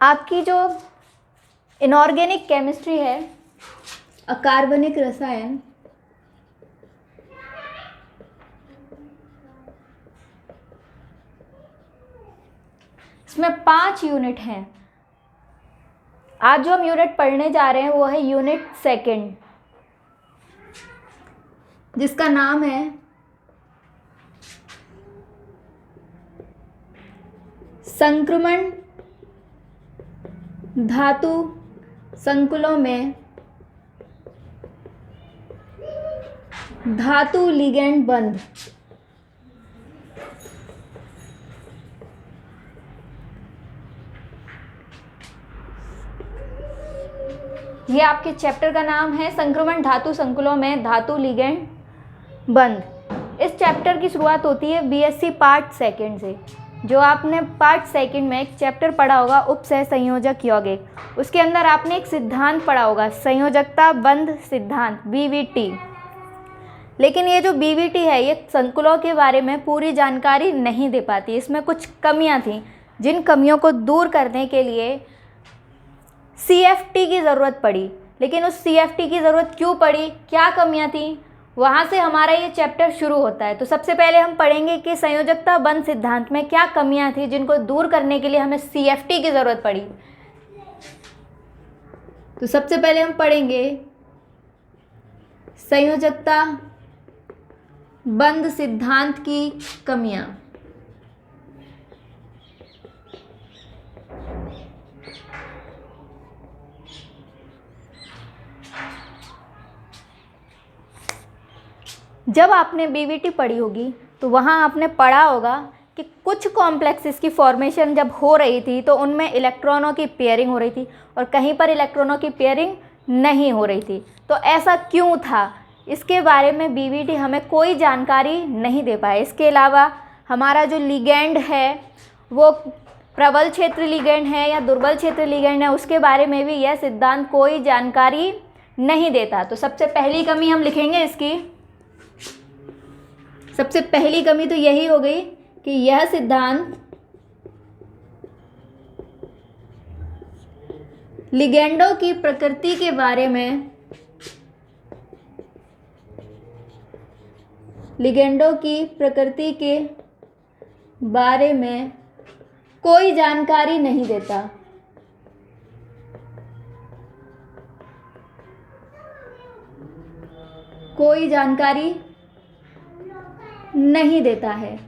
आपकी जो inorganic chemistry है, अकार्बनिक रसायन, इसमें 5 यूनिट हैं। आज जो हम यूनिट पढ़ने जा रहे हैं वो है यूनिट सेकंड, जिसका नाम है संक्रमण धातु संकुलों में धातु लिगेंड बंध। ये आपके चैप्टर का नाम है, संक्रमण धातु संकुलों में धातु लिगेंड बंध। इस चैप्टर की शुरुआत होती है बीएससी पार्ट सेकंड से। जो आपने पार्ट सेकंड में एक चैप्टर पढ़ा होगा उपसह संयोजक यौगिक, उसके अंदर आपने एक सिद्धांत पढ़ा होगा, संयोजकता बंध सिद्धांत, बीवीटी। लेकिन ये जो बीवीटी है ये संकुलों के बारे में पूरी जानकारी नहीं दे पाती, इसमें कुछ कमियां थी। जिन कमियों को दूर करने के लिए सीएफटी की ज़रूरत पड़ी। लेकिन उस सीएफटी की ज़रूरत क्यों पड़ी, क्या कमियां थी, वहाँ से हमारा ये चैप्टर शुरू होता है। तो सबसे पहले हम पढ़ेंगे कि संयोजकता बंध सिद्धांत में क्या कमियां थी जिनको दूर करने के लिए हमें सीएफटी की ज़रूरत पड़ी। तो सबसे पहले हम पढ़ेंगे संयोजकता बंध सिद्धांत की कमियां। जब आपने बीवीटी पढ़ी होगी तो वहाँ आपने पढ़ा होगा कि कुछ कॉम्प्लेक्सेस की फॉर्मेशन जब हो रही थी तो उनमें इलेक्ट्रॉनों की पेयरिंग हो रही थी और कहीं पर इलेक्ट्रॉनों की पेयरिंग नहीं हो रही थी। तो ऐसा क्यों था, इसके बारे में बीवीटी हमें कोई जानकारी नहीं दे पाए। इसके अलावा हमारा जो लिगेंड है वो प्रबल क्षेत्र लिगेंड है या दुर्बल क्षेत्र लिगेंड है, उसके बारे में भी यह सिद्धांत कोई जानकारी नहीं देता। तो सबसे पहली कमी हम लिखेंगे इसकी, सबसे पहली कमी तो यही हो गई कि यह सिद्धांत लिगेंडों की प्रकृति के बारे में, लिगेंडों की प्रकृति के बारे में कोई जानकारी नहीं देता। कोई जानकारी नहीं देता है।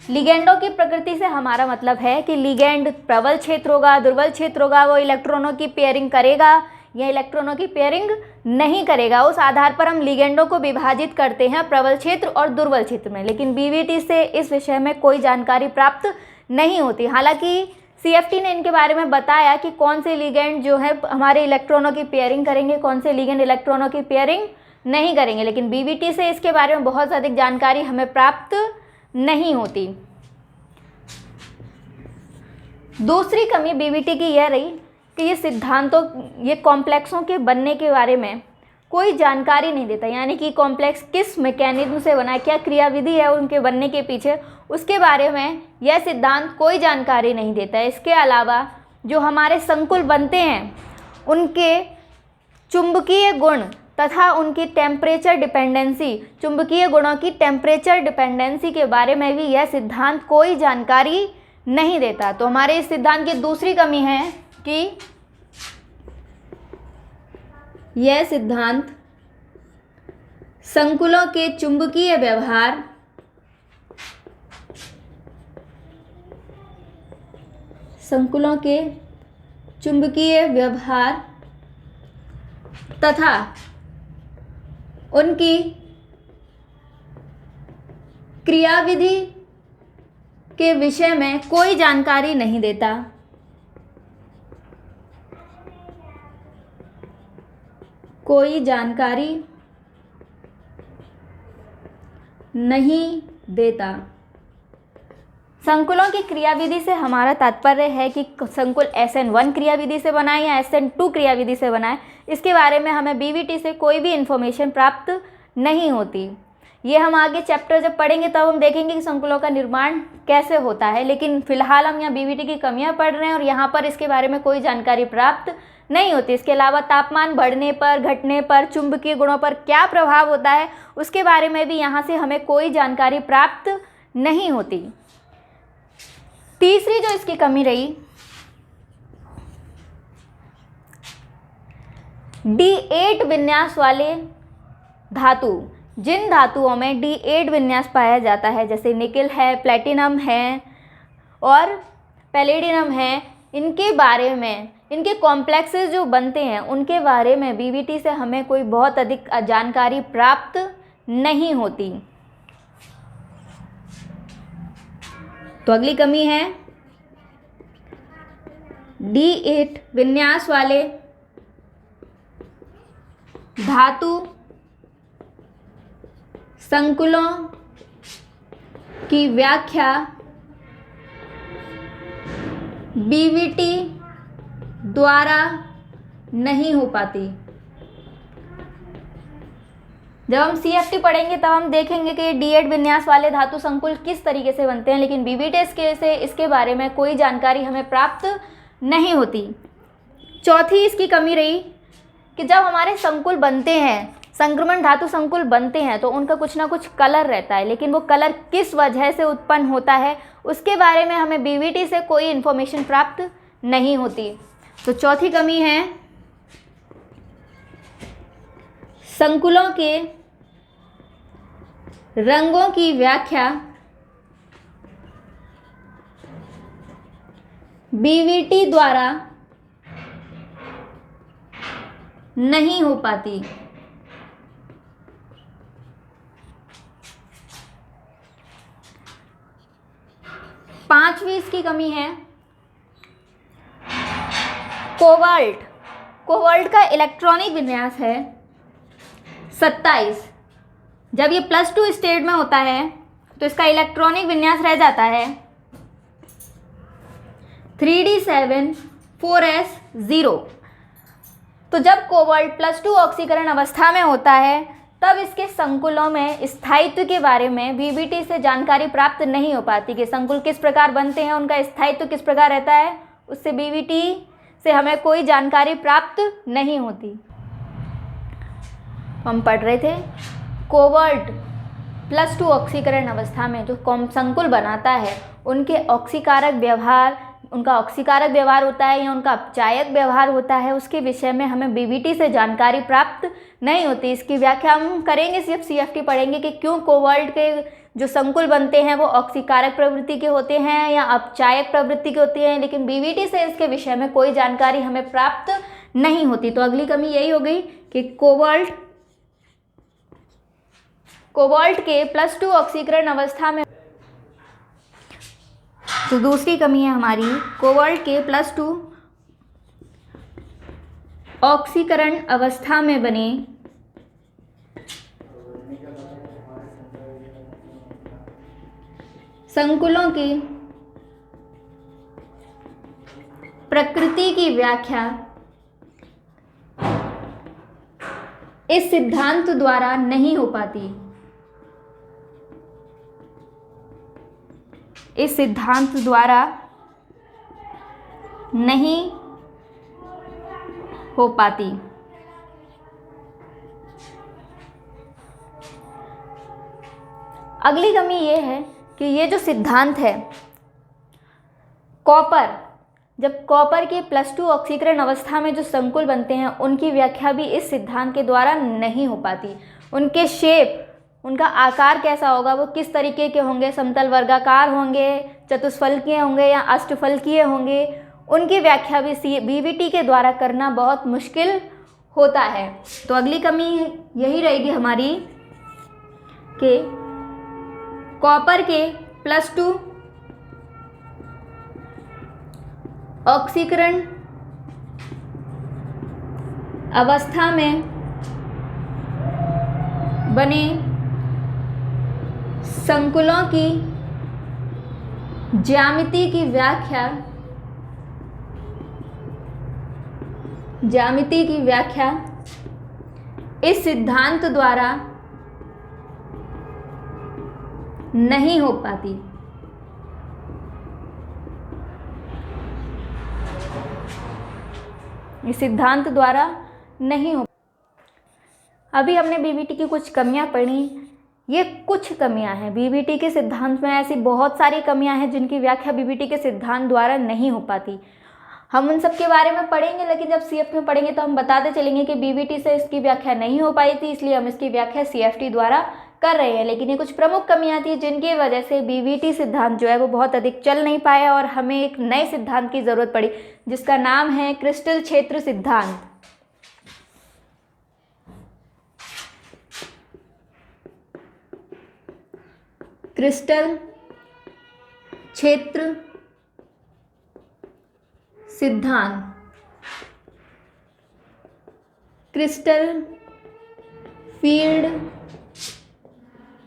लिगेंडों की प्रकृति से हमारा मतलब है कि लिगेंड प्रबल क्षेत्र होगा, दुर्बल क्षेत्र होगा, वो इलेक्ट्रॉनों की पेयरिंग करेगा या इलेक्ट्रॉनों की पेयरिंग नहीं करेगा। उस आधार पर हम लिगेंडों को विभाजित करते हैं प्रबल क्षेत्र और दुर्बल क्षेत्र में। लेकिन बीवीटी से इस विषय में कोई जानकारी प्राप्त नहीं होती। हालांकि सीएफटी ने इनके बारे में बताया कि कौन से लिगेंड जो है हमारे इलेक्ट्रॉनों की पेयरिंग करेंगे, कौन से लिगेंड इलेक्ट्रॉनों की पेयरिंग नहीं करेंगे। लेकिन बीवीटी से इसके बारे में बहुत अधिक जानकारी हमें प्राप्त नहीं होती। दूसरी कमी बीवीटी की यह रही कि ये सिद्धांतों, ये कॉम्प्लेक्सों के बनने के बारे में कोई जानकारी नहीं देता। यानी कि कॉम्प्लेक्स किस मैकेनिज्म से बना है, क्या क्रियाविधि है उनके बनने के पीछे, उसके बारे में यह सिद्धांत कोई जानकारी नहीं देता है। इसके अलावा जो हमारे संकुल बनते हैं उनके चुंबकीय गुण तथा उनकी टेम्परेचर डिपेंडेंसी, चुंबकीय गुणों की टेम्परेचर डिपेंडेंसी के बारे में भी यह सिद्धांत कोई जानकारी नहीं देता। तो हमारे इस सिद्धांत की दूसरी कमी है कि यह सिद्धांत संकुलों के चुंबकीय व्यवहार, संकुलों के चुंबकीय व्यवहार तथा उनकी क्रियाविधि के विषय में कोई जानकारी नहीं देता। कोई जानकारी नहीं देता। संकुलों की क्रियाविधि से हमारा तात्पर्य है कि संकुल SN1 क्रियाविधि से बना है या SN2 क्रियाविधि से बना है, इसके बारे में हमें बीवीटी से कोई भी इन्फॉर्मेशन प्राप्त नहीं होती। ये हम आगे चैप्टर जब पढ़ेंगे तब हम देखेंगे कि संकुलों का निर्माण कैसे होता है, लेकिन फिलहाल हम यहाँ बीवीटी की कमियां पढ़ रहे हैं और यहाँ पर इसके बारे में कोई जानकारी प्राप्त नहीं होती। इसके अलावा तापमान बढ़ने पर, घटने पर, चुंबकीय गुणों पर क्या प्रभाव होता है उसके बारे में भी यहाँ से हमें कोई जानकारी प्राप्त नहीं होती। तीसरी जो इसकी कमी रही, D8 विन्यास वाले धातु। जिन धातुओं में D8 विन्यास पाया जाता है, जैसे निकेल है, प्लेटिनम है और पैलेडियम है, इनके बारे में, इनके कॉम्प्लेक्सेस जो बनते हैं उनके बारे में बीवीटी से हमें कोई बहुत अधिक जानकारी प्राप्त नहीं होती। तो अगली कमी है D8 विन्यास वाले धातु संकुलों की व्याख्या बीवीटी द्वारा नहीं हो पाती। जब हम CFT पढ़ेंगे तब हम देखेंगे कि D8 विन्यास वाले धातु संकुल किस तरीके से बनते हैं, लेकिन बीवीटी से इसके बारे में कोई जानकारी हमें प्राप्त नहीं होती। चौथी इसकी कमी रही कि जब हमारे संकुल बनते हैं, संक्रमण धातु संकुल बनते हैं, तो उनका कुछ ना कुछ कलर रहता है, लेकिन वो कलर किस वजह से उत्पन्न होता है उसके बारे में हमें बीवीटी से कोई इन्फॉर्मेशन प्राप्त नहीं होती। तो चौथी कमी है संकुलों के रंगों की व्याख्या बीवीटी द्वारा नहीं हो पाती। पांचवी इसकी कमी है कोबाल्ट। कोबाल्ट का इलेक्ट्रॉनिक विन्यास है 27। जब ये +2 स्टेट में होता है तो इसका इलेक्ट्रॉनिक विन्यास रह जाता है 3d7 4s0। तो जब कोबाल्ट +2 ऑक्सीकरण अवस्था में होता है तब इसके संकुलों में स्थायित्व के बारे में बीवीटी से जानकारी प्राप्त नहीं हो पाती कि संकुल किस प्रकार बनते हैं, उनका स्थायित्व किस प्रकार रहता है, उससे बीवीटी से हमें कोई जानकारी प्राप्त नहीं होती। हम पढ़ रहे थे कोबाल्ट +2 ऑक्सीकरण अवस्था में जो संकुल बनाता है उनके ऑक्सीकारक व्यवहार, उनका ऑक्सीकारक व्यवहार होता है या उनका अपचायक व्यवहार होता है, उसके विषय में हमें बीवीटी से जानकारी प्राप्त नहीं होती। इसकी व्याख्या हम करेंगे, सिर्फ CFT पढ़ेंगे कि क्यों कोबाल्ट के जो संकुल बनते हैं वो ऑक्सीकारक प्रवृत्ति के होते हैं या अपचायक प्रवृत्ति के होते हैं, लेकिन बीवीटी से इसके विषय में कोई जानकारी हमें प्राप्त नहीं होती। तो अगली कमी यही हो गई कि कोबाल्ट के +2 ऑक्सीकरण अवस्था में। तो दूसरी कमी है हमारी कोबाल्ट के +2 ऑक्सीकरण अवस्था में बने संकुलों की प्रकृति की व्याख्या इस सिद्धांत द्वारा नहीं हो पाती। इस सिद्धांत द्वारा नहीं हो पाती। अगली कमी ये है कि ये जो सिद्धांत है कॉपर, जब कॉपर के +2 ऑक्सीकरण अवस्था में जो संकुल बनते हैं उनकी व्याख्या भी इस सिद्धांत के द्वारा नहीं हो पाती। उनके शेप, उनका आकार कैसा होगा, वो किस तरीके के होंगे, समतल वर्गाकार होंगे, चतुष्फलकीय होंगे या अष्टफलकीय होंगे, उनकी व्याख्या भी बीवीटी के द्वारा करना बहुत मुश्किल होता है। तो अगली कमी यही रहेगी हमारी कि कॉपर के +2 ऑक्सीकरण अवस्था में बने संकुलों की ज्यामिति की व्याख्या इस सिद्धांत द्वारा नहीं हो पाती। इस सिद्धांत द्वारा नहीं हो। अभी हमने बीबीटी की कुछ कमियां पढ़ी। ये कुछ कमियां हैं बीबीटी के सिद्धांत में, ऐसी बहुत सारी कमियां हैं जिनकी व्याख्या बीबीटी के सिद्धांत द्वारा नहीं हो पाती। हम उन सब के बारे में पढ़ेंगे, लेकिन जब सीएफटी में पढ़ेंगे तो हम बताते चलेंगे कि बीबीटी से इसकी व्याख्या नहीं हो पाई थी, इसलिए हम इसकी व्याख्या सीएफटी द्वारा कर रहे हैं। लेकिन ये कुछ प्रमुख कमियां थी जिनकी वजह से बीबीटी सिद्धांत जो है वो बहुत अधिक चल नहीं पाया और हमें एक नए सिद्धांत की ज़रूरत पड़ी जिसका नाम है क्रिस्टल क्षेत्र सिद्धांत। क्रिस्टल क्षेत्र सिद्धांत, crystal field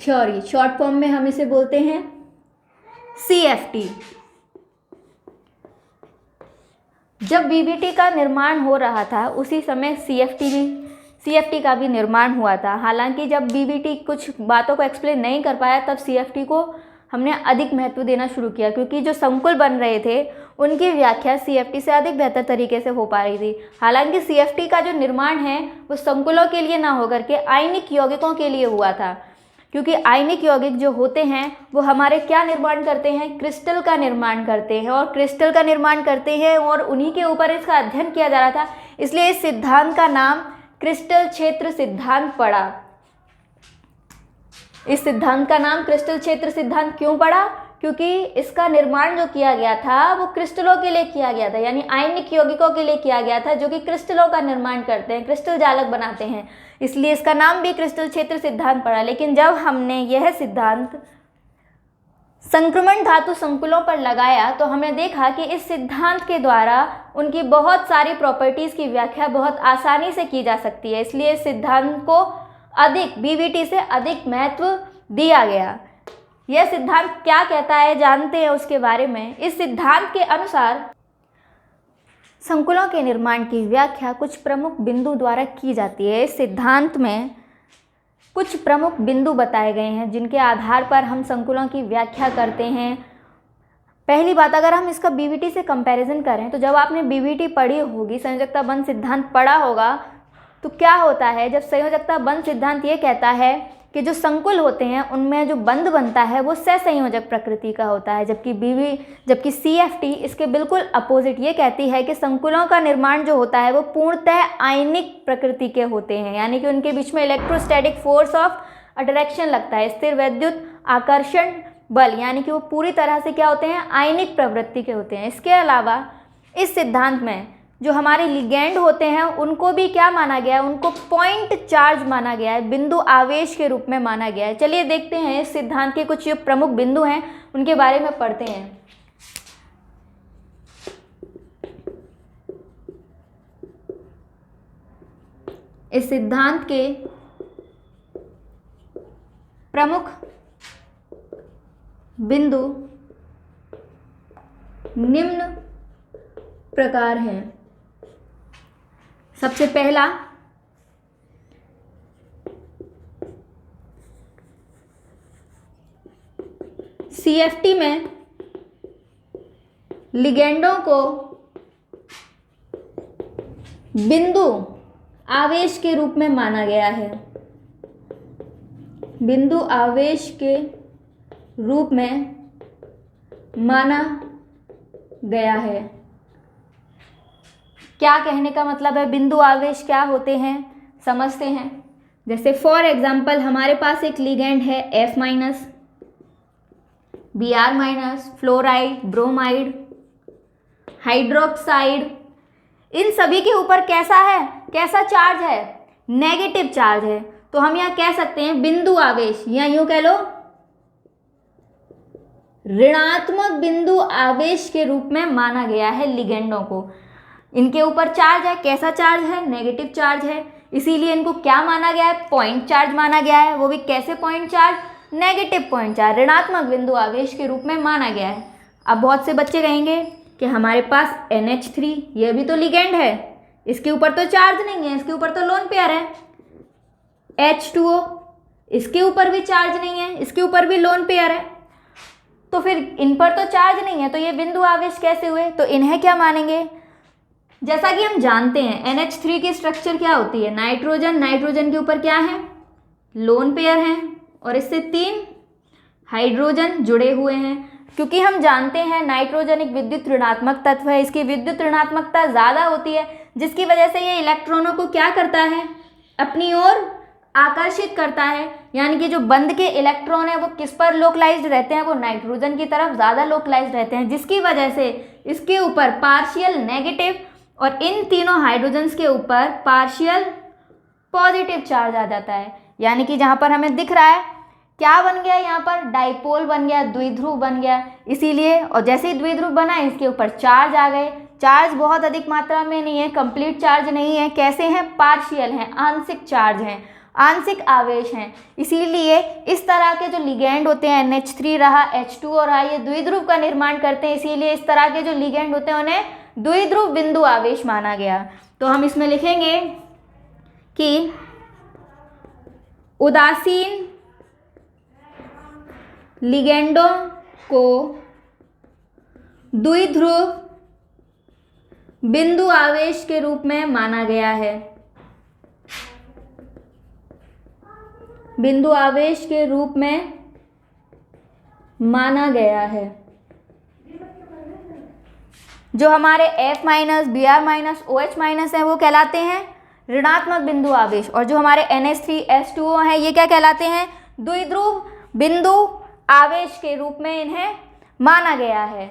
theory, short form में हम इसे बोलते हैं सीएफटी। जब बीबीटी का निर्माण हो रहा था उसी समय सीएफटी का भी निर्माण हुआ था। हालांकि जब बीबीटी कुछ बातों को एक्सप्लेन नहीं कर पाया तब सीएफटी को हमने अधिक महत्व देना शुरू किया, क्योंकि जो संकुल बन रहे थे उनकी व्याख्या सीएफटी से अधिक बेहतर तरीके से हो पा रही थी। हालांकि सीएफटी का जो निर्माण है वो संकुलों के लिए ना होकर के आयनिक यौगिकों के लिए हुआ था, क्योंकि आयनिक यौगिक जो होते हैं वो हमारे क्या निर्माण करते हैं, क्रिस्टल का निर्माण करते हैं, और क्रिस्टल का निर्माण करते हैं और उन्हीं के ऊपर इसका अध्ययन किया जा रहा था। इसलिए इस सिद्धांत का नाम क्रिस्टल क्षेत्र सिद्धांत पड़ा। इस सिद्धांत का नाम क्रिस्टल क्षेत्र सिद्धांत क्यों पड़ा? क्योंकि इसका निर्माण जो किया गया था वो क्रिस्टलों के लिए किया गया था, यानी आयनिक यौगिकों के लिए किया गया था जो कि क्रिस्टलों का निर्माण करते हैं, क्रिस्टल जालक बनाते हैं, इसलिए इसका नाम भी क्रिस्टल क्षेत्र सिद्धांत पड़ा। लेकिन जब हमने यह सिद्धांत संक्रमण धातु संकुलों पर लगाया तो हमने देखा कि इस सिद्धांत के द्वारा उनकी बहुत सारी प्रॉपर्टीज़ की व्याख्या बहुत आसानी से की जा सकती है। इसलिए इस सिद्धांत को अधिक बीबीटी से अधिक महत्व दिया गया। यह सिद्धांत क्या कहता है जानते हैं उसके बारे में। इस सिद्धांत के अनुसार संकुलों के निर्माण की व्याख्या कुछ प्रमुख बिंदु द्वारा की जाती है। इस सिद्धांत में कुछ प्रमुख बिंदु बताए गए हैं जिनके आधार पर हम संकुलों की व्याख्या करते हैं। पहली बात, अगर हम इसका बीबीटी से कंपैरिजन करें तो जब आपने बीबीटी पढ़ी होगी, संयोजकता बंध सिद्धांत पढ़ा होगा, तो क्या होता है जब संयोजकता बंध सिद्धांत ये कहता है कि जो संकुल होते हैं उनमें जो बंध बनता है वो सहसंयोजक प्रकृति का होता है, जबकि सीएफटी इसके बिल्कुल अपोजिट ये कहती है कि संकुलों का निर्माण जो होता है वो पूर्णतः आयनिक प्रकृति के होते हैं, यानी कि उनके बीच में इलेक्ट्रोस्टैटिक फोर्स ऑफ अट्रैक्शन लगता है, स्थिर वैद्युत आकर्षण बल, यानी कि वो पूरी तरह से क्या होते हैं, आयनिक प्रवृत्ति के होते हैं। इसके अलावा इस सिद्धांत में जो हमारे लिगेंड होते हैं उनको भी क्या माना गया है, उनको पॉइंट चार्ज माना गया है, बिंदु आवेश के रूप में माना गया है। चलिए देखते हैं इस सिद्धांत के कुछ जो प्रमुख बिंदु हैं उनके बारे में पढ़ते हैं। इस सिद्धांत के प्रमुख बिंदु निम्न प्रकार हैं। सबसे पहला, सीएफटी में लिगेंडों को बिंदु आवेश के रूप में माना गया है, बिंदु आवेश के रूप में माना गया है। क्या कहने का मतलब है, बिंदु आवेश क्या होते हैं समझते हैं। जैसे फॉर एग्जांपल हमारे पास एक लिगेंड है F-, Br-, fluoride, bromide, hydroxide, इन सभी के ऊपर कैसा चार्ज है, नेगेटिव चार्ज है। तो हम यहाँ कह सकते हैं बिंदु आवेश, या यूं कह लो ऋणात्मक बिंदु आवेश के रूप में माना गया है लिगेंडों को। इनके ऊपर चार्ज है, कैसा चार्ज है, नेगेटिव चार्ज है, इसीलिए इनको क्या माना गया है, पॉइंट चार्ज माना गया है। वो भी कैसे point charge, negative point charge, ऋणात्मक बिंदु आवेश के रूप में माना गया है। अब बहुत से बच्चे कहेंगे कि हमारे पास NH3 ये भी तो लिगेंड है, इसके ऊपर तो चार्ज नहीं है, इसके ऊपर तो लोन पेयर है। H2O इसके ऊपर भी चार्ज नहीं है, इसके ऊपर भी लोन पेयर है, तो फिर इन पर तो चार्ज नहीं है, तो ये बिंदु आवेश कैसे हुए? तो इन्हें क्या मानेंगे? जैसा कि हम जानते हैं NH3 की स्ट्रक्चर क्या होती है, नाइट्रोजन, नाइट्रोजन के ऊपर क्या है? लोन पेयर हैं, और इससे 3 हाइड्रोजन जुड़े हुए हैं। क्योंकि हम जानते हैं नाइट्रोजन एक विद्युत ऋणात्मक तत्व है, इसकी विद्युत ऋणात्मकता ज़्यादा होती है, जिसकी वजह से ये इलेक्ट्रॉनों को क्या करता है? अपनी ओर आकर्षित करता है। यानी कि जो बंद के इलेक्ट्रॉन है वो किस पर लोकलाइज्ड रहते हैं? वो नाइट्रोजन की तरफ ज़्यादा लोकलाइज्ड रहते हैं, जिसकी वजह से इसके ऊपर पार्शियल नेगेटिव और इन तीनों हाइड्रोजन्स के ऊपर पार्शियल पॉजिटिव चार्ज आ जाता है। यानी कि जहाँ पर हमें दिख रहा है क्या बन गया, यहाँ पर डाइपोल बन गया, द्विध्रुव बन गया। इसीलिए, और जैसे ही द्विध्रुव बना इसके ऊपर चार्ज आ गए। चार्ज बहुत अधिक मात्रा में नहीं है, कंप्लीट चार्ज नहीं है, कैसे हैं? पार्शियल हैं, आंशिक चार्ज हैं, आंशिक आवेश हैं। इसीलिए इस तरह के जो लिगेंड होते हैं, NH3 रहा, H2O रहा, ये द्विध्रुव का निर्माण करते हैं। इसीलिए इस तरह के जो लिगेंड होते हैं उन्हें द्विध्रुव बिंदु आवेश माना गया। तो हम इसमें लिखेंगे कि उदासीन लिगेंडों को द्विध्रुव बिंदु आवेश के रूप में माना गया है, बिंदु आवेश के रूप में माना गया है। जो हमारे F-, Br-, OH- है वो कहलाते हैं ऋणात्मक बिंदु आवेश, और जो हमारे NH3, H2O हैं ये क्या कहलाते हैं? द्विध्रुव बिंदु आवेश के रूप में इन्हें माना गया है।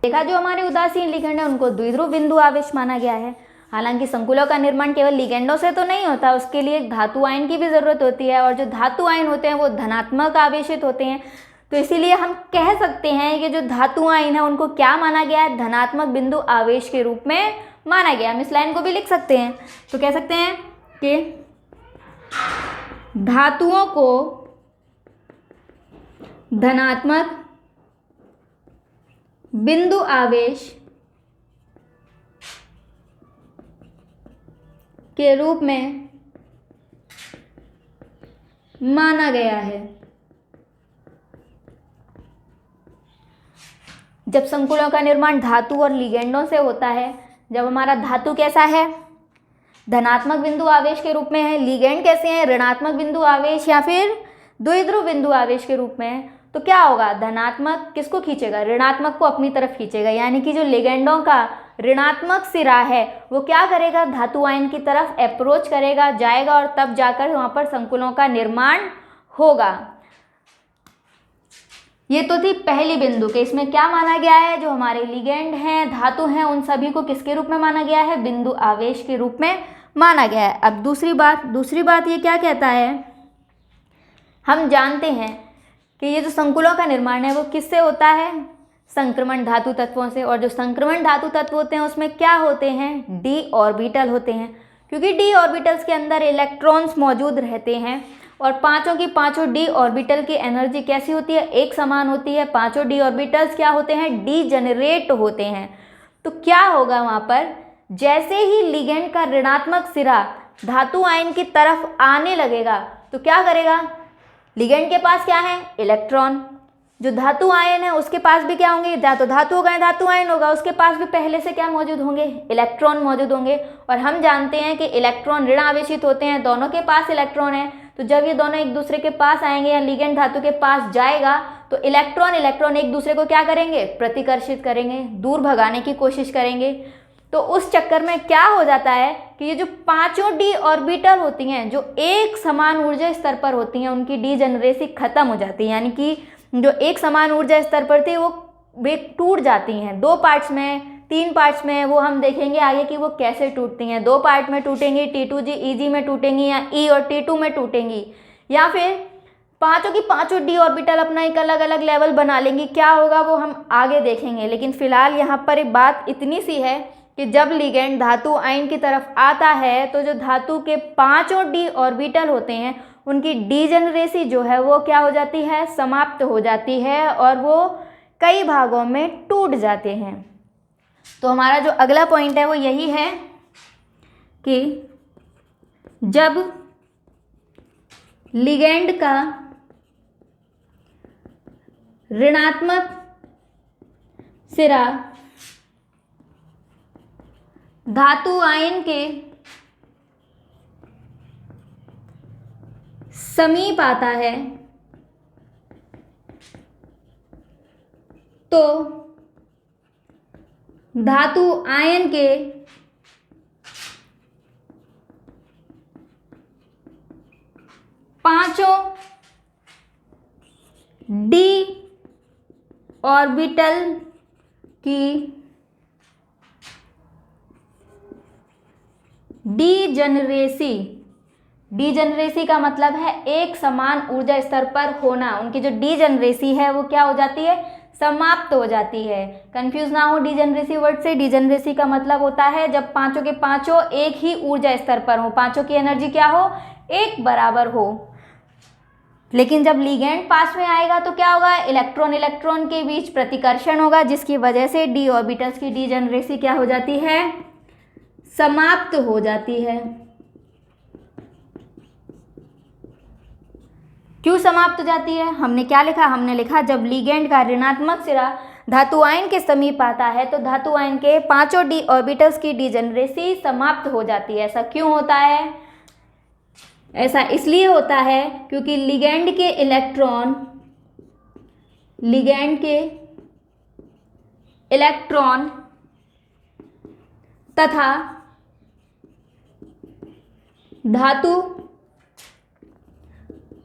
देखा, जो हमारे उदासीन लिगेंड है उनको द्विध्रुव बिंदु आवेश माना गया है। हालांकि संकुलों का निर्माण केवल लिगेंडों से तो नहीं होता, उसके लिए धातु आयन की भी ज़रूरत होती है, और जो धातु आयन होते हैं वो धनात्मक आवेशित होते हैं। तो इसीलिए हम कह सकते हैं कि जो धातु आयन है उनको क्या माना गया है? धनात्मक बिंदु आवेश के रूप में माना गया। हम इस लाइन को भी लिख सकते हैं, तो कह सकते हैं कि धातुओं को धनात्मक बिंदु आवेश के रूप में माना गया है। जब संकुलों का निर्माण धातु और लिगेंडों से होता है, जब हमारा धातु कैसा है? धनात्मक बिंदु आवेश के रूप में है, लिगेंड कैसे हैं? ऋणात्मक बिंदु आवेश या फिर द्विध्रुव बिंदु आवेश के रूप में है, तो क्या होगा? धनात्मक किसको खींचेगा? ऋणात्मक को अपनी तरफ खींचेगा। यानी कि जो लिगेंडों का ऋणात्मक सिरा है वो क्या करेगा? धातु आयन की तरफ अप्रोच करेगा, जाएगा, और तब जाकर वहाँ पर संकुलों का निर्माण होगा। ये तो थी पहली बिंदु के, इसमें क्या माना गया है? जो हमारे लिगेंड हैं, धातु हैं, उन सभी को किसके रूप में माना गया है? बिंदु आवेश के रूप में माना गया है। अब दूसरी बात ये क्या कहता है? हम जानते हैं कि ये जो संकुलों का निर्माण है वो किससे होता है? संक्रमण धातु तत्वों से, और जो संक्रमण धातु तत्व होते हैं उसमें क्या होते हैं? d ऑर्बिटल होते हैं, क्योंकि d ऑर्बिटल्स के अंदर इलेक्ट्रॉन्स मौजूद रहते हैं, और पांचों की पांचों d ऑर्बिटल की एनर्जी कैसी होती है? एक समान होती है। पांचों d ऑर्बिटल्स क्या होते हैं? डीजेनरेट होते हैं। तो क्या होगा वहाँ पर? जैसे ही लिगेंड का ऋणात्मक सिरा धातु आयन की तरफ आने लगेगा तो क्या करेगा? लिगेंड के पास क्या है? इलेक्ट्रॉन। जो धातु आयन है उसके पास भी क्या होंगे? या तो धातु होगा या धातु आयन होगा, उसके पास भी पहले से क्या मौजूद होंगे? इलेक्ट्रॉन मौजूद होंगे। और हम जानते हैं कि इलेक्ट्रॉन ऋण आवेशित होते हैं, दोनों के पास इलेक्ट्रॉन है। तो जब ये दोनों एक दूसरे के पास आएंगे या लिगेंड धातु के पास जाएगा तो इलेक्ट्रॉन एक दूसरे को क्या करेंगे? प्रतिकर्षित करेंगे, दूर भगाने की कोशिश करेंगे। तो उस चक्कर में क्या हो जाता है कि ये जो पांचों d ऑर्बिटल होती हैं जो एक समान ऊर्जा स्तर पर होती हैं, उनकी डीजेनरेसी खत्म हो जाती है। यानी कि जो एक समान ऊर्जा स्तर पर थी वो वे टूट जाती हैं, 2 पार्ट्स में, 3 पार्ट्स में। वो हम देखेंगे आगे कि वो कैसे टूटती हैं। 2 पार्ट में टूटेंगी, T2G EG में टूटेंगी, या E और T2 में टूटेंगी, या फिर पांचों की पांचों d ऑर्बिटल अपना एक अलग अलग लेवल बना लेंगी। क्या होगा वो हम आगे देखेंगे। लेकिन फिलहाल यहाँ पर एक बात इतनी सी है कि जब लिगेंड धातु आयन की तरफ आता है तो जो धातु के पांचों d ऑर्बिटल होते हैं उनकी डीजेनरेसी जो है वो क्या हो जाती है? समाप्त हो जाती है, और वो कई भागों में टूट जाते हैं। तो हमारा जो अगला पॉइंट है वो यही है कि जब लिगैंड का ऋणात्मक सिरा धातु आयन के समीप आता है तो धातु आयन के पांचों डी ऑर्बिटल की डीजनरेसी का मतलब है एक समान ऊर्जा स्तर पर होना। उनकी जो डीजनरेसी है वो क्या हो जाती है, समाप्त हो जाती है। कंफ्यूज ना हो डीजनरेसी वर्ड से। डीजनरेसी का मतलब होता है जब पांचों के पांचों एक ही ऊर्जा स्तर पर हो, पांचों की एनर्जी क्या हो, एक बराबर हो। लेकिन जब लिगैंड पास में आएगा तो क्या होगा, इलेक्ट्रॉन इलेक्ट्रॉन के बीच प्रतिकर्षण होगा, जिसकी वजह से डी ऑर्बिटल्स की डीजनरेसी क्या हो जाती है, समाप्त हो जाती है। क्यों समाप्त हो जाती है, हमने क्या लिखा, हमने लिखा जब लिगैंड का ऋणात्मक सिरा धातु आयन के समीप आता है तो धातु आयन के पांचों डी ऑर्बिटल्स की डीजनरेसी समाप्त हो जाती है। ऐसा क्यों होता है, ऐसा इसलिए होता है क्योंकि लिगैंड के इलेक्ट्रॉन तथा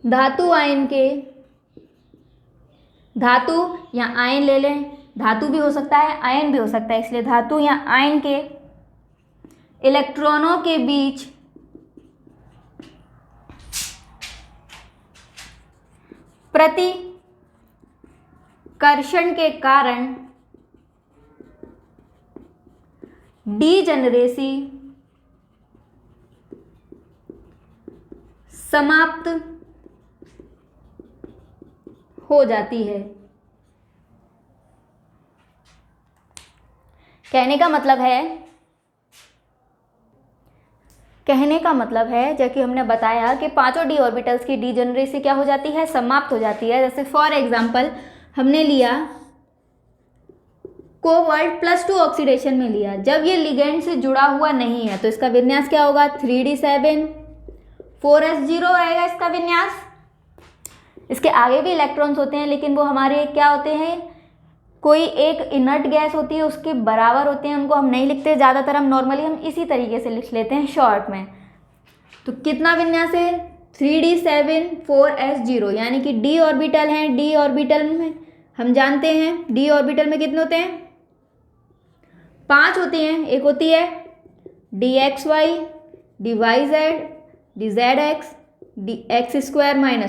धातु आयन के, धातु या आयन ले लें, धातु भी हो सकता है आयन भी हो सकता है, इसलिए धातु या आयन के इलेक्ट्रॉनों के बीच प्रतिकर्षण के कारण डीजनरेसी समाप्त हो जाती है। कहने का मतलब है जैसे कि हमने बताया कि पांचों डी ऑर्बिटल्स की डीजनरेसी क्या हो जाती है, समाप्त हो जाती है। जैसे फॉर एग्जांपल हमने लिया कोबाल्ट +2 ऑक्सीडेशन में लिया, जब ये लिगैंड से जुड़ा हुआ नहीं है तो इसका विन्यास क्या होगा, 3d7 4s0 आएगा इसका विन्यास। इसके आगे भी इलेक्ट्रॉन्स होते हैं लेकिन वो हमारे क्या होते हैं, कोई एक इनर्ट गैस होती है उसके बराबर होते हैं, उनको हम नहीं लिखते, ज़्यादातर हम नॉर्मली हम इसी तरीके से लिख लेते हैं शॉर्ट में। तो कितना विन्यास है, 3d7 4s0, यानी कि डी ऑर्बिटल हैं। डी ऑर्बिटल में हम जानते हैं डी ऑर्बिटल में कितने होते हैं, 5 होते हैं। एक होती है dxy dyz dzx dx² -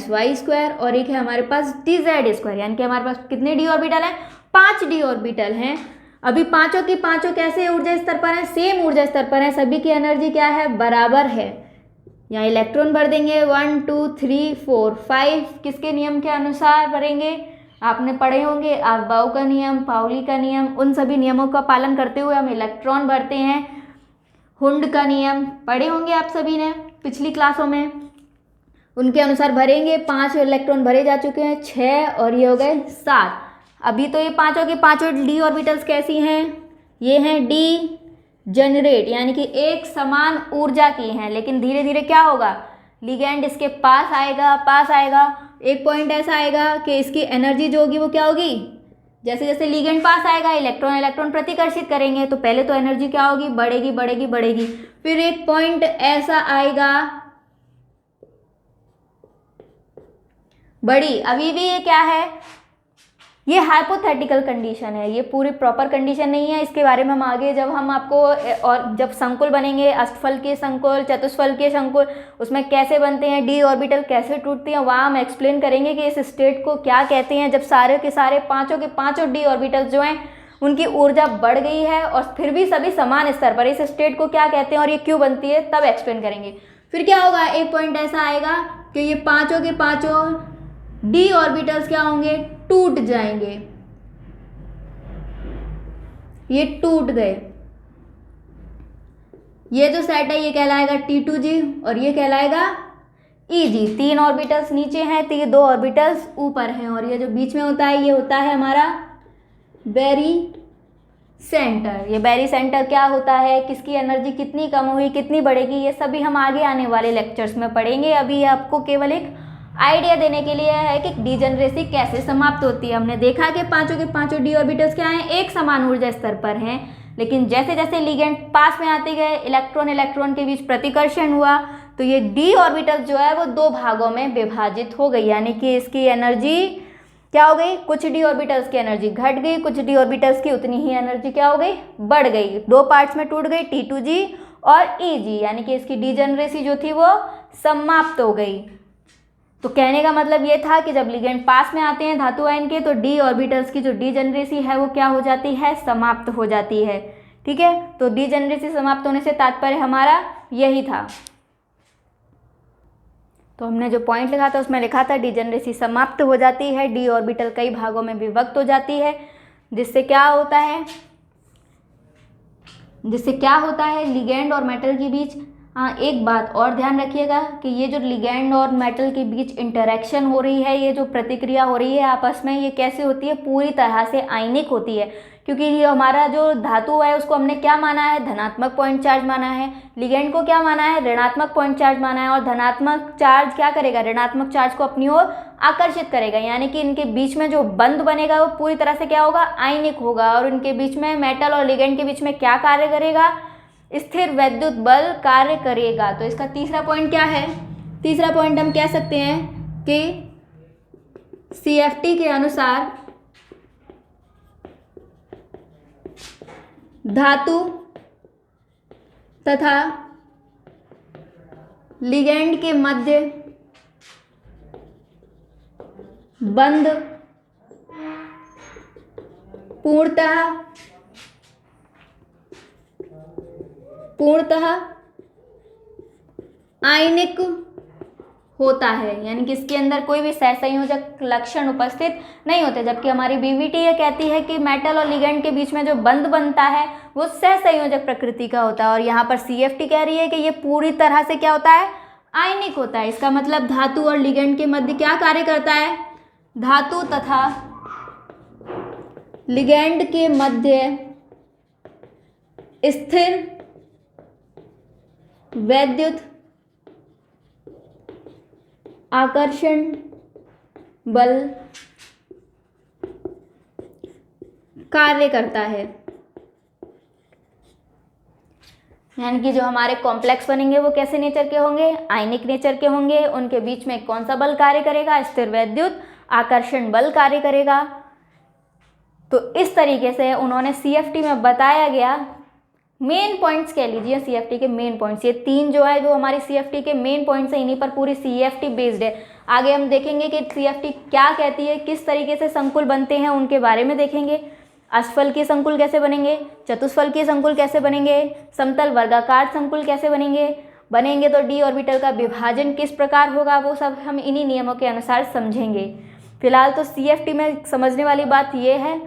y², और एक है हमारे पास dz², यानी कि हमारे पास कितने डी ऑर्बिटल हैं, 5 डी ऑर्बिटल हैं। अभी पांचों की पांचों कैसे ऊर्जा स्तर पर हैं, सेम ऊर्जा स्तर पर हैं, सभी की एनर्जी क्या है, बराबर है। यहाँ इलेक्ट्रॉन भर देंगे 1 2 3 4 5, किसके नियम के अनुसार भरेंगे, आपने पढ़े होंगे अफबाउ का नियम, पाउली का नियम, उन सभी नियमों का पालन करते हुए हम इलेक्ट्रॉन भरते हैं। हुंड का नियम पढ़े होंगे आप सभी ने पिछली क्लासों में, उनके अनुसार भरेंगे। 5 इलेक्ट्रॉन भरे जा चुके हैं, 6 और ये हो गए 7। अभी तो ये पांचों के पांचों डी ऑर्बिटल्स कैसी हैं, ये हैं डी जनरेट, यानी कि एक समान ऊर्जा की हैं। लेकिन धीरे धीरे क्या होगा, लिगैंड इसके पास आएगा, एक पॉइंट ऐसा आएगा कि इसकी एनर्जी जो होगी वो क्या होगी, जैसे जैसे लिगैंड पास आएगा इलेक्ट्रॉन प्रतिकर्षित करेंगे तो पहले तो एनर्जी क्या होगी, बढ़ेगी। फिर एक पॉइंट ऐसा आएगा बड़ी, अभी भी ये क्या है, ये हाइपोथेटिकल कंडीशन है, ये पूरी प्रॉपर कंडीशन नहीं है। इसके बारे में हम आगे जब हम आपको और जब संकुल बनेंगे, अष्टफल के संकुल, चतुष्फल के संकुल, उसमें कैसे बनते हैं, डी ऑर्बिटल कैसे टूटती हैं, वहाँ हम एक्सप्लेन करेंगे कि इस स्टेट को क्या कहते हैं, जब सारे के सारे पांचों के पांचों डी ऑर्बिटल जो हैं उनकी ऊर्जा बढ़ गई है और फिर भी सभी समान स्तर पर, इस स्टेट को क्या कहते हैं और ये क्यों बनती है, तब एक्सप्लेन करेंगे। फिर क्या होगा, एक पॉइंट ऐसा आएगा कि ये पांचों के पांचों डी ऑर्बिटल्स क्या होंगे, टूट जाएंगे, ये टूट गए। ये जो सेट है ये कहलाएगा T2G और ये कहलाएगा Eg। 3 ऑर्बिटल्स नीचे हैं तो ये 2 ऑर्बिटल्स ऊपर हैं, और ये जो बीच में होता है ये होता है हमारा बैरी सेंटर। ये बैरी सेंटर क्या होता है, किसकी एनर्जी कितनी कम हुई कितनी बढ़ेगी, ये सभी हम आगे आने वाले लेक्चर्स में पढ़ेंगे। अभी आपको केवल एक आइडिया देने के लिए है कि डीजनरेसी कैसे समाप्त होती है। हमने देखा कि पांचों के पांचों डी ऑर्बिटल्स क्या हैं, एक समान ऊर्जा स्तर पर हैं, लेकिन जैसे जैसे लिगेंड पास में आते गए, इलेक्ट्रॉन इलेक्ट्रॉन के बीच प्रतिकर्षण हुआ, तो ये डी ऑर्बिटल जो है वो 2 भागों में विभाजित हो गई, यानी कि इसकी एनर्जी क्या हो गई, कुछ डी ऑर्बिटल्स की एनर्जी घट गई, कुछ डी ऑर्बिटल्स की उतनी ही एनर्जी क्या हो गई, बढ़ गई, 2 पार्ट्स में टूट गई, T2g और Eg, यानी कि इसकी डीजनरेसी जो थी वो समाप्त हो गई। तो कहने का मतलब ये था कि जब लिगेंड पास में आते हैं धातु आयन के, तो डी ऑर्बिटल्स की जो डीजनरेसी है वो क्या हो जाती है, समाप्त हो जाती है। ठीक है, तो डीजनरेसी समाप्त होने से तात्पर्य हमारा यही था। तो हमने जो पॉइंट लिखा था उसमें लिखा था डीजनरेसी समाप्त हो जाती है, डी ऑर्बिटल कई भागों में विभक्त हो जाती है, जिससे क्या होता है लिगेंड और मेटल के बीच। हाँ, एक बात और ध्यान रखिएगा कि ये जो लिगेंड और मेटल के बीच इंटरेक्शन हो रही है, ये जो प्रतिक्रिया हो रही है आपस में, ये कैसे होती है, पूरी तरह से आयनिक होती है, क्योंकि ये हमारा जो धातु है उसको हमने क्या माना है, धनात्मक पॉइंट चार्ज माना है, लिगेंड को क्या माना है, ऋणात्मक पॉइंट चार्ज माना है, और धनात्मक चार्ज क्या करेगा, ऋणात्मक चार्ज को अपनी ओर आकर्षित करेगा, यानी कि इनके बीच में जो बंध बनेगा वो पूरी तरह से क्या होगा, आयनिक होगा, और इनके बीच में मेटल और लिगेंड के बीच में क्या कार्य करेगा, स्थिर वैद्युत बल कार्य करेगा। तो इसका तीसरा पॉइंट क्या है, तीसरा पॉइंट हम कह सकते हैं कि CFT के अनुसार धातु तथा लिगेंड के मध्य बंध पूर्णतः आयनिक होता है, यानी कि इसके अंदर कोई भी सहसंयोजक लक्षण उपस्थित नहीं होते, जबकि हमारी बीवीटी ये कहती है कि मेटल और लिगेंड के बीच में जो बंध बनता है वो सहसंयोजक प्रकृति का होता है, और यहाँ पर CFT कह रही है कि ये पूरी तरह से क्या होता है, आयनिक होता है। इसका मतलब धातु और लिगेंड के मध्य क्या कार्य करता है, धातु तथा लिगेंड के मध्य स्थिर वैद्युत आकर्षण बल कार्य करता है, यानी कि जो हमारे कॉम्प्लेक्स बनेंगे वो कैसे नेचर के होंगे, आयनिक नेचर के होंगे। उनके बीच में कौन सा बल कार्य करेगा, स्थिर वैद्युत आकर्षण बल कार्य करेगा। तो इस तरीके से उन्होंने CFT में बताया गया, मेन पॉइंट्स कह लीजिए CFT के मेन पॉइंट्स, ये 3 जो है वो हमारी CFT के मेन पॉइंट्स हैं, इन्हीं पर पूरी CFT बेस्ड है। आगे हम देखेंगे कि CFT क्या कहती है, किस तरीके से संकुल बनते हैं उनके बारे में देखेंगे। अष्टफल के संकुल कैसे बनेंगे, चतुष्फल के संकुल कैसे बनेंगे, समतल वर्गाकार संकुल कैसे बनेंगे तो डी ऑर्बिटल का विभाजन किस प्रकार होगा, वो सब हम इन्हीं नियमों के अनुसार समझेंगे। फिलहाल तो CFT में समझने वाली बात यह है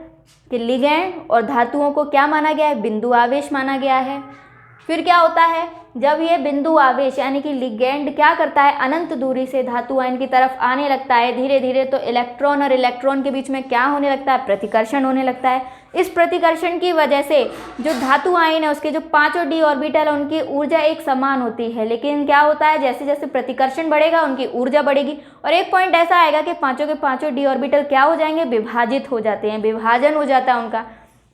कि लिगेंड और धातुओं को क्या माना गया है, बिंदु आवेश माना गया है। फिर क्या होता है, जब ये बिंदु आवेश यानी कि लिगेंड क्या करता है, अनंत दूरी से धातु आयन की तरफ आने लगता है धीरे धीरे, तो इलेक्ट्रॉन और इलेक्ट्रॉन के बीच में क्या होने लगता है, प्रतिकर्षण होने लगता है। इस प्रतिकर्षण की वजह से जो धातु आयन है उसके जो 5 डी ऑर्बिटल है उनकी ऊर्जा एक समान होती है, लेकिन क्या होता है, जैसे जैसे प्रतिकर्षण बढ़ेगा उनकी ऊर्जा बढ़ेगी, और एक पॉइंट ऐसा आएगा कि पांचों के पांचों डी ऑर्बिटल क्या हो जाएंगे, विभाजित हो जाते हैं, विभाजन हो जाता है उनका,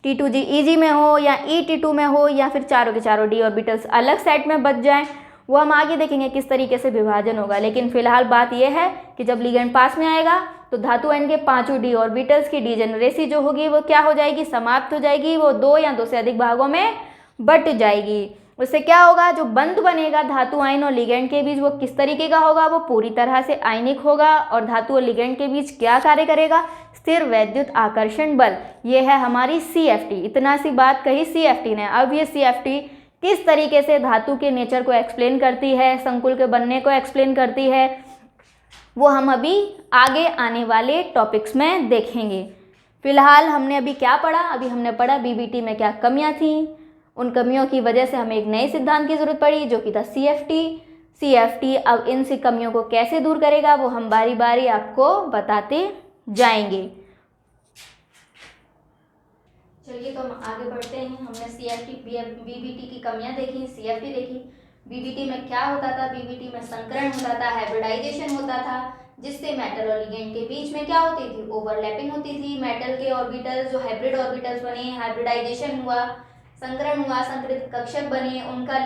T2g Eg में हो या ET2 में हो, या फिर चारों के चारों डी ऑर्बिटल्स अलग सेट में बच जाएं, वो हम आगे देखेंगे किस तरीके से विभाजन होगा। लेकिन फिलहाल बात यह है कि जब लिगेंड पास में आएगा तो धातु आयन के 5 डी ऑर्बिटल्स की डीजेनरेसी जो होगी वो क्या हो जाएगी, समाप्त हो जाएगी, वो 2 या 2 से अधिक भागों में बट जाएगी। उससे क्या होगा, जो बंध बनेगा धातु आयन और लिगेंड के बीच वो किस तरीके का होगा, वो पूरी तरह से आयनिक होगा, और धातु और लिगेंड के बीच क्या कार्य करेगा, स्थिर वैद्युत आकर्षण बल। ये है हमारी CFT, इतना सी बात कही CFT ने। अब ये CFT किस तरीके से धातु के नेचर को एक्सप्लेन करती है, संकुल के बनने को एक्सप्लेन करती है, वो हम अभी आगे आने वाले टॉपिक्स में देखेंगे। फिलहाल हमने अभी क्या पढ़ा, अभी हमने पढ़ा BBT में क्या कमियां थी, उन कमियों की वजह से हमें एक नए सिद्धांत की जरूरत पड़ी जो कि था CFT। CFT। अब इन सी कमियों को कैसे दूर करेगा वो हम बारी बारी आपको बताते जाएंगे। चलिए तो हम आगे बढ़ते हैं। हमने CFT BBT की कमियां देखी, CFT देखी। BBT में क्या होता था? BBT में संकरण होता था, हाइब्रिडाइजेशन होता था, जिससे मेटल और लिगेंड के बीच में क्या होती थी? ओवरलैपिंग होती थी। मेटल के ऑर्बिटल्स जो हाइब्रिड ऑर्बिटल्स बने, हाइब्रिडाइजेशन हुआ, संकरण हुआ, संकरित कक्षक बने, उनका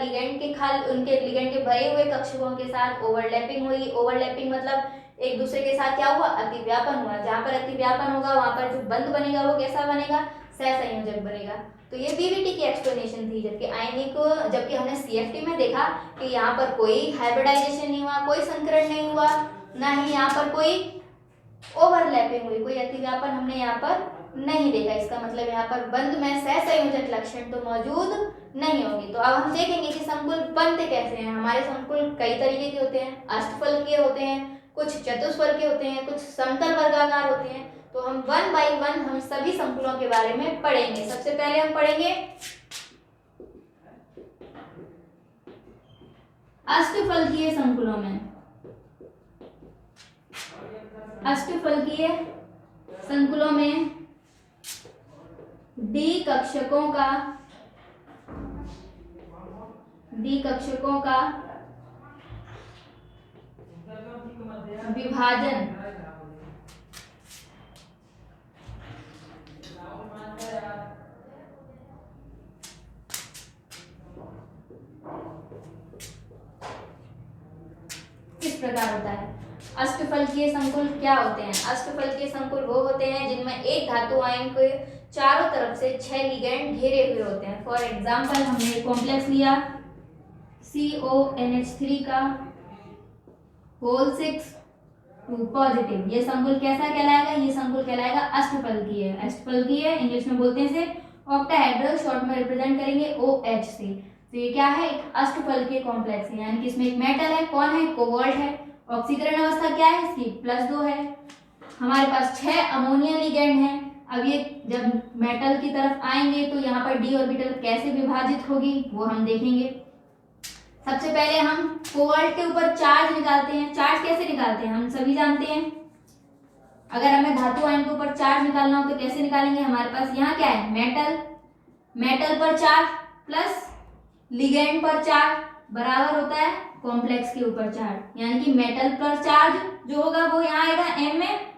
उनके लिगेंड के भरे हुए कक्षकों के साथ ओवरलैपिंग हुई। ओवरलैपिंग मतलब एक दूसरे के साथ क्या हुआ? अतिव्यापन हुआ। जहां पर अतिव्यापन होगा वहां पर जो बंध बनेगा वो कैसा बनेगा? सहसंयोजक बनेगा। तो ये बीबीटी की एक्सप्लेनेशन थी। जबकि हमने CFT में देखा कि यहाँ पर कोई हाइब्रिडाइजेशन नहीं हुआ, कोई संकरण नहीं हुआ, ना ही यहाँ पर कोई ओवरलैपिंग हुई, कोई अतिव्यापन हमने यहाँ पर नहीं देखा। इसका मतलब यहाँ पर बंध में सहसंयोजक लक्षण तो मौजूद नहीं होंगे। तो अब हम देखेंगे कि संकुल बनते कैसे हैं। हमारे संकुल कई तरीके के होते हैं, अष्टफलकीय होते हैं, कुछ चतुष्फलकीय होते हैं, कुछ समतल वर्गाकार होते हैं। तो हम 1 by 1 हम सभी संकुलों के बारे में पढ़ेंगे। सबसे पहले हम पढ़ेंगे अष्टफलकीय संकुलों में। अष्टफलकीय संकुलों में डी कक्षकों का विभाजन किस प्रकार होता है? अष्टफलकीय संकुल क्या होते हैं? अष्टफलकीय संकुल वो होते हैं जिनमें एक धातु आयन के चारों तरफ से 6 लिगेंड घेरे हुए होते हैं। फॉर एग्जाम्पल हमने कॉम्प्लेक्स लिया CONH3 का होल 6 पॉजिटिव। ये संकुल कैसा कहलाएगा? ये संकुल कहलाएगा अष्टफलकीय। अष्टफलकीय इंग्लिश में बोलते हैं इसे ऑक्टाहेड्रल, शॉर्ट में रिप्रेजेंट करेंगे OH से। तो ये क्या है? एक अष्टफलकीय कॉम्प्लेक्स है, यानी कि इसमें एक मेटल है। कौन है? कोबाल्ट है। ऑक्सीकरण अवस्था क्या है इसकी? +2 है। हमारे पास 6 अमोनिया लिगेंड है। अब ये जब मेटल की तरफ आएंगे तो यहाँ पर डी ऑर्बिटल कैसे विभाजित होगी वो हम देखेंगे। सबसे पहले हम कोबाल्ट के ऊपर चार्ज निकालते हैं। चार्ज कैसे निकालते हैं हम सभी जानते हैं। अगर हमें धातु आयन के ऊपर चार्ज निकालना हो तो कैसे निकालेंगे? हमारे पास यहाँ क्या है? मेटल पर चार्ज प्लस लिगेंड पर चार्ज बराबर होता है कॉम्प्लेक्स के ऊपर चार्ज, यानी कि मेटल पर चार्ज जो होगा वो यहाँ आएगा M में।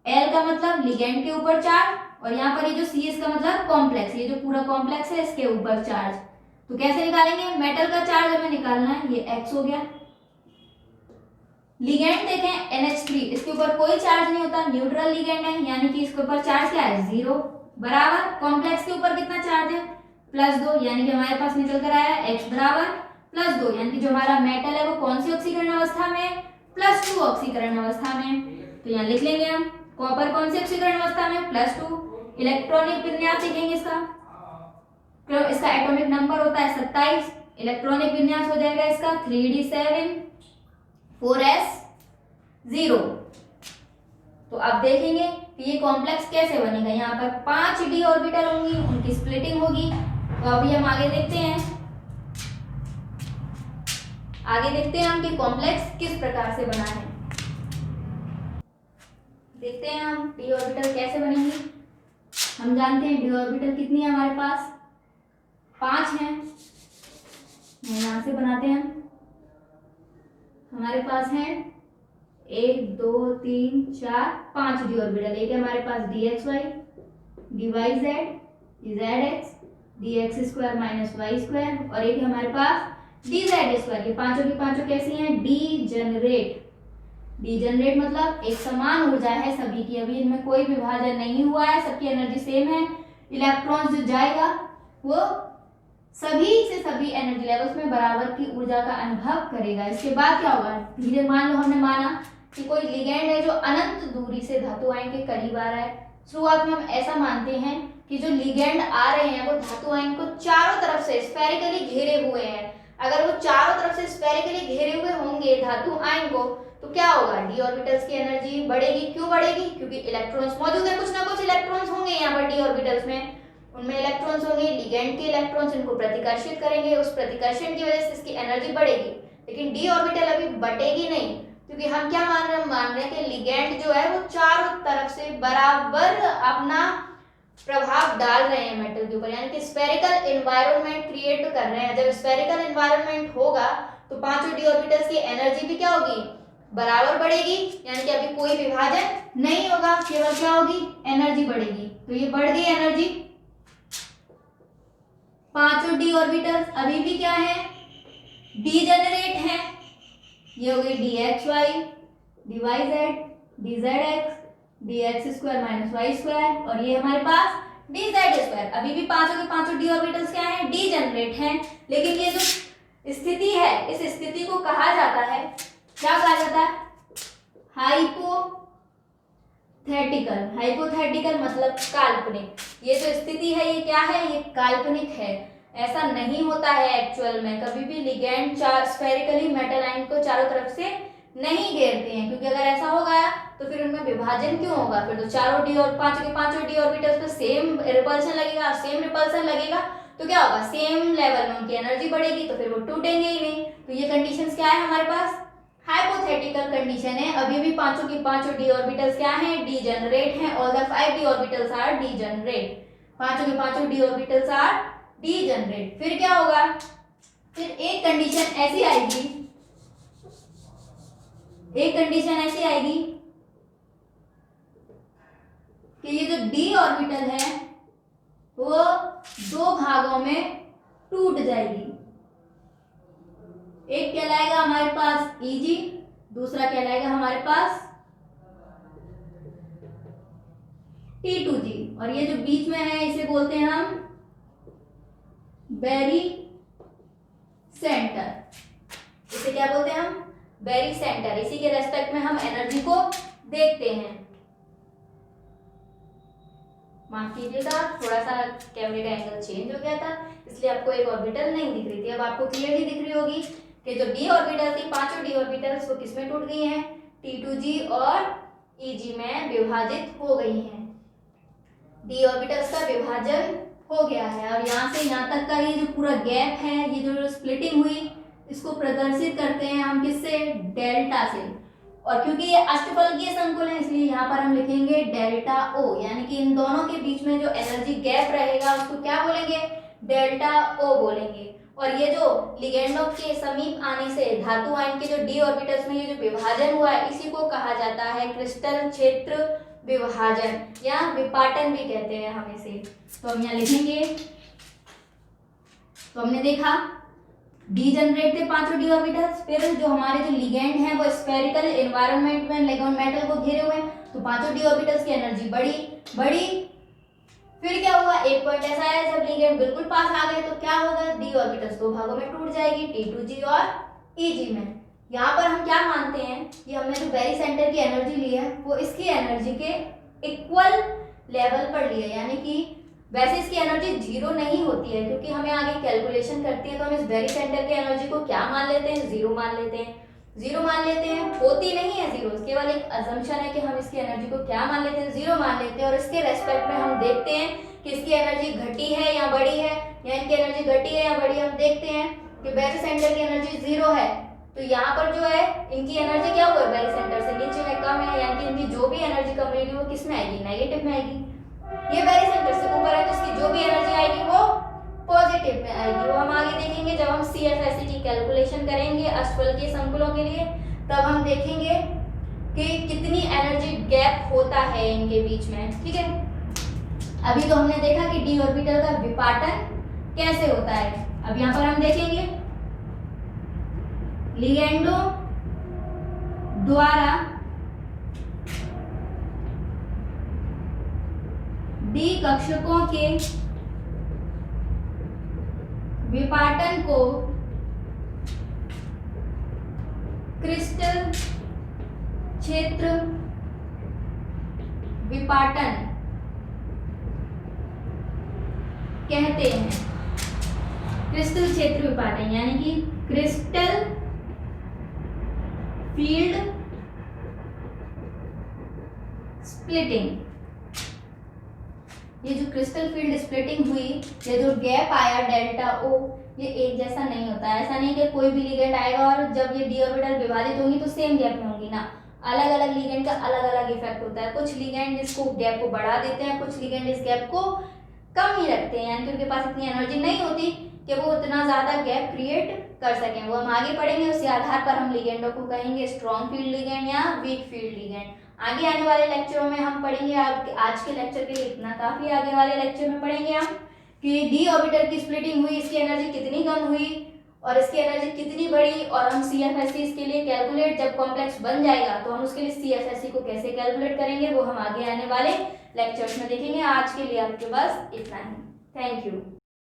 L का मतलब लिगेंड के ऊपर चार्ज, और यहाँ पर ये जो C इसका मतलब कॉम्प्लेक्स, ये जो पूरा कॉम्प्लेक्स है इसके ऊपर चार्ज। तो कैसे निकालेंगे? मेटल का चार्ज हमें निकालना है, ये X हो गया। लिगेंड देखें NH3, इसके ऊपर कोई चार्ज नहीं होता, न्यूट्रल लिगेंड है, यानी कि इसके ऊपर चार्ज क्या है? 0 बराबर कॉम्प्लेक्स के ऊपर कितना चार्ज है? +2, यानी कि हमारे पास निकल कर आया X बराबर +2, यानी कि जो हमारा मेटल है वो कौन सी ऑक्सीकरण अवस्था में? +2 ऑक्सीकरण अवस्था में। तो यहाँ लिख लेंगे हम कॉपर कौन सी ऑक्सीकरण अवस्था में? +2। इलेक्ट्रॉनिक विन्यास देखेंगे इसका एटॉमिक नंबर होता है 27। इलेक्ट्रॉनिक विन्यास हो जाएगा इसका 3d7 4s0। तो अब देखेंगे कि ये कॉम्प्लेक्स कैसे बनेगा। यहाँ पर 5 डी ऑर्बिटल होंगी, उनकी स्प्लिटिंग होगी। तो अभी हम आगे देखते हैं हम कि कॉम्प्लेक्स किस प्रकार से बना है। देखते हैं हम डी ऑर्बिटल कैसे बनेंगी। हम जानते हैं डी ऑर्बिटल कितनी है हमारे पास? 5 है। यहाँ से बनाते हैं हमारे पास है 1 2 3 4 5 डी ऑर्बिटल। एक है हमारे पास dxy, dyz, zx, dx² - y², और एक है हमारे पास dz²। ये पांचों की पांचों कैसी हैं? डीजनरेट मतलब एक समान ऊर्जा है सभी की, अभी इनमें कोई विभाजन नहीं हुआ है, सबकी एनर्जी सेम है। इलेक्ट्रॉन जो जाएगा वो सभी से सभी एनर्जी लेवल्स में बराबर की ऊर्जा का अनुभव करेगा। इसके बाद क्या होगा? धीरे मान लो हमने माना कि कोई लिगेंड है जो अनंत दूरी से धातु आयन के करीब आ रहा है। शुरुआत में हम ऐसा मानते हैं कि जो लिगेंड आ रहे हैं वो धातु आयन को चारों तरफ से स्फेरिकली घेरे हुए हैं। अगर वो चारों तरफ से स्फेरिकली घेरे हुए होंगे धातु आयन को तो क्या होगा? डी ऑर्बिटल्स की एनर्जी बढ़ेगी। क्यों बढ़ेगी? क्योंकि इलेक्ट्रॉन्स मौजूद है, कुछ ना कुछ इलेक्ट्रॉन्स होंगे यहाँ पर डी ऑर्बिटल्स में, उनमें इलेक्ट्रॉन्स होंगे, लिगेंड के इलेक्ट्रॉन्स इनको प्रतिकर्षित करेंगे, उस प्रतिकर्षण की वजह से इसकी एनर्जी बढ़ेगी। लेकिन डी ऑर्बिटल अभी बटेगी नहीं, क्योंकि हम क्या मान रहे हैं कि लिगेंड जो है वो चारों तरफ से बराबर अपना प्रभाव डाल रहे हैं मेटल के ऊपर, यानी कि स्फेरिकल एनवायरनमेंट क्रिएट कर रहे हैं। जब स्फेरिकल एनवायरनमेंट होगा तो पांचों डी ऑर्बिटल्स की एनर्जी भी क्या होगी, बराबर बढ़ेगी, यानी कि अभी कोई विभाजन नहीं होगा, केवल क्या होगी, एनर्जी बढ़ेगी। तो ये बढ़ गई एनर्जी। पांचों डी ऑर्बिटल्स अभी भी क्या है, डीजेनरेट है। ये हो गई d x y, d y z, d z x, d x square minus y square, और ये हमारे पास डी जेड स्क्वायर। अभी भी पांचों के पांचों डी ऑर्बिटल्स क्या है, डीजेनरेट हैं। लेकिन ये जो स्थिति है, इस स्थिति को कहा जाता है, क्या कहा जाता है, हाइपोथेटिकल। हाइपोथेटिकल मतलब काल्पनिक। ये जो स्थिति है ये क्या है, ये काल्पनिक है, ऐसा नहीं होता है एक्चुअल में। कभी भी लिगेंड स्फेरिकली मेटल आयन को चारों तरफ से नहीं घेरते हैं, क्योंकि अगर ऐसा होगा तो फिर उनमें विभाजन क्यों होगा, फिर तो चारों डी और पांचों के पांचों डी ऑर्बिटल्स पर सेम रिपल्शन लगेगा, सेम रिपल्शन लगेगा, तो क्या होगा, सेम लेवल में उनकी एनर्जी बढ़ेगी, तो फिर वो टूटेंगे ही नहीं। तो ये कंडीशंस क्या है हमारे पास, हाइपोथेटिकल कंडीशन है। अभी भी पांचों की पांचों डी ऑर्बिटल्स क्या हैं, डीजेनरेट हैं। All the 5 d orbitals are degenerate. पांचों के पांचों डी ऑर्बिटल्स आर डीजेनरेट। फिर क्या होगा, फिर एक कंडीशन ऐसी आएगी, एक कंडीशन ऐसी आएगी कि ये जो डी ऑर्बिटल है वो दो भागों में टूट जाएगी। एक कहलाएगा हमारे पास Eg, दूसरा कहलाएगा हमारे पास T2G, और ये जो बीच में है इसे बोलते हैं हम बेरी सेंटर। इसे क्या बोलते हैं हम, बेरी सेंटर। इसी के रेस्पेक्ट में हम एनर्जी को देखते हैं। माफ कीजिएगा, थोड़ा सा कैमरे का एंगल चेंज हो गया था, इसलिए आपको एक ऑर्बिटल नहीं दिख रही थी। अब आपको क्लियरली दिख रही होगी कि जो डी ऑर्बिटल थी, पांचों डी ऑर्बिटल्स वो किसमें टूट गई हैं, T2G और Eg में विभाजित हो गई हैं। डी ऑर्बिटल्स का विभाजन हो गया है। और यहाँ से यहाँ तक का ये जो पूरा गैप है, ये जो स्प्लिटिंग हुई, इसको प्रदर्शित करते हैं हम किससे, डेल्टा से। और क्योंकि ये अष्टफलकीय संकुल है इसलिए यहाँ पर हम लिखेंगे डेल्टा O, यानी कि इन दोनों के बीच में जो एनर्जी गैप रहेगा उसको क्या बोलेंगे, डेल्टा O बोलेंगे। और ये जो लिगेंडों के समीप आने से धातु आयन के जो डी ऑर्बिटल्स में ये जो विभाजन हुआ है, इसी को कहा जाता है क्रिस्टल क्षेत्र विभाजन या विपाटन भी कहते हैं हम इसे। तो हम यहाँ लिखेंगे, तो हमने देखा डीजेनरेट थे पांचों डी ऑर्बिटल्स। फिर जो हमारे जो लिगेंड हैं वो स्फेरिकल एनवायरनमेंट में मेटल को घेरे हुए हैं, तो पांचों डी ऑर्बिटल्स की एनर्जी बढ़ी। फिर क्या हुआ, एक पॉइंट ऐसा है जब लिगेंड बिल्कुल पास आ गए तो क्या होगा, डी ऑर्बिटल्स दो भागों में टूट जाएगी, T2G और Eg में। यहाँ पर हम क्या मानते हैं कि हमने जो बेरी सेंटर की एनर्जी ली है वो इसकी एनर्जी के इक्वल लेवल पर ली है, यानी कि वैसे इसकी एनर्जी जीरो नहीं होती है, क्योंकि हमें आगे कैलकुलेशन करती है तो हम इस बेरी सेंटर की एनर्जी को क्या मान लेते हैं, जीरो मान लेते हैं। होती नहीं है जीरो, केवल एक अजम्पशन है कि हम इसकी एनर्जी को क्या मान लेते हैं, जीरो मान लेते हैं। और इसके रेस्पेक्ट में हम देखते हैं कि इसकी एनर्जी घटी है या बढ़ी है, या इनकी एनर्जी घटी है या बढ़ी। हम देखते हैं कि बेरी सेंटर की एनर्जी जीरो है, तो यहाँ पर जो है इनकी एनर्जी क्या हुआ, बेरी सेंटर से नीचे में कम है, यानी कि इनकी जो भी एनर्जी कम रहेगी वो किस में आएगी, नेगेटिव में आएगी। ये बेरी सेंटर से ऊपर है तो इसकी जो भी एनर्जी आएगी वो पॉजिटिव में आएगी। वो हम आगे देखेंगे जब हम CFSE की कैलकुलेशन करेंगे अष्टफलकीय संकुलों के लिए, तब हम देखेंगे कि कितनी एनर्जी गैप होता है इनके बीच में। ठीक है, अभी तो हमने देखा कि डी ऑर्बिटल का विपाटन कैसे होता है। अब यहाँ पर हम देखेंगे लिगेंडो द्वारा डी कक्षकों के विपाटन को क्रिस्टल क्षेत्र विपाटन कहते हैं। क्रिस्टल क्षेत्र विपाटन यानी कि क्रिस्टल फील्ड स्प्लिटिंग। ये जो क्रिस्टल फील्ड स्प्लिटिंग हुई, ये जो गैप आया डेल्टा ओ, ये एक जैसा नहीं होता है। ऐसा नहीं कि कोई भी लिगेंड आएगा और जब ये डी ऑर्बिटल विभाजित होंगी तो सेम गैप में होंगी ना, अलग अलग लिगेंड का अलग अलग इफेक्ट होता है। कुछ लिगेंड इसको गैप को बढ़ा देते हैं, कुछ लिगेंड इस गैप को कम ही रखते हैं, यानी कि उनके पास इतनी एनर्जी नहीं होती कि वो उतना ज़्यादा गैप क्रिएट कर सकें। वो हम आगे पढ़ेंगे, उसी आधार पर हम लिगेंडों को कहेंगे स्ट्रॉन्ग फील्ड लिगेंड या वीक फील्ड लिगेंड। आगे आने वाले लेक्चरों में हम पढ़ेंगे, आज के लेक्चर के लिए इतना काफ़ी। आगे वाले लेक्चर में पढ़ेंगे हम कि डी ऑर्बिटल की स्प्लिटिंग हुई, इसकी एनर्जी कितनी कम हुई और इसकी एनर्जी कितनी बढ़ी, और हम CFSE इसके लिए कैलकुलेट, जब कॉम्प्लेक्स बन जाएगा तो हम उसके लिए CFSE को कैसे कैलकुलेट करेंगे वो हम आगे आने वाले लेक्चर्स में देखेंगे। आज के लिए आपके पास इतना ही। Thank you.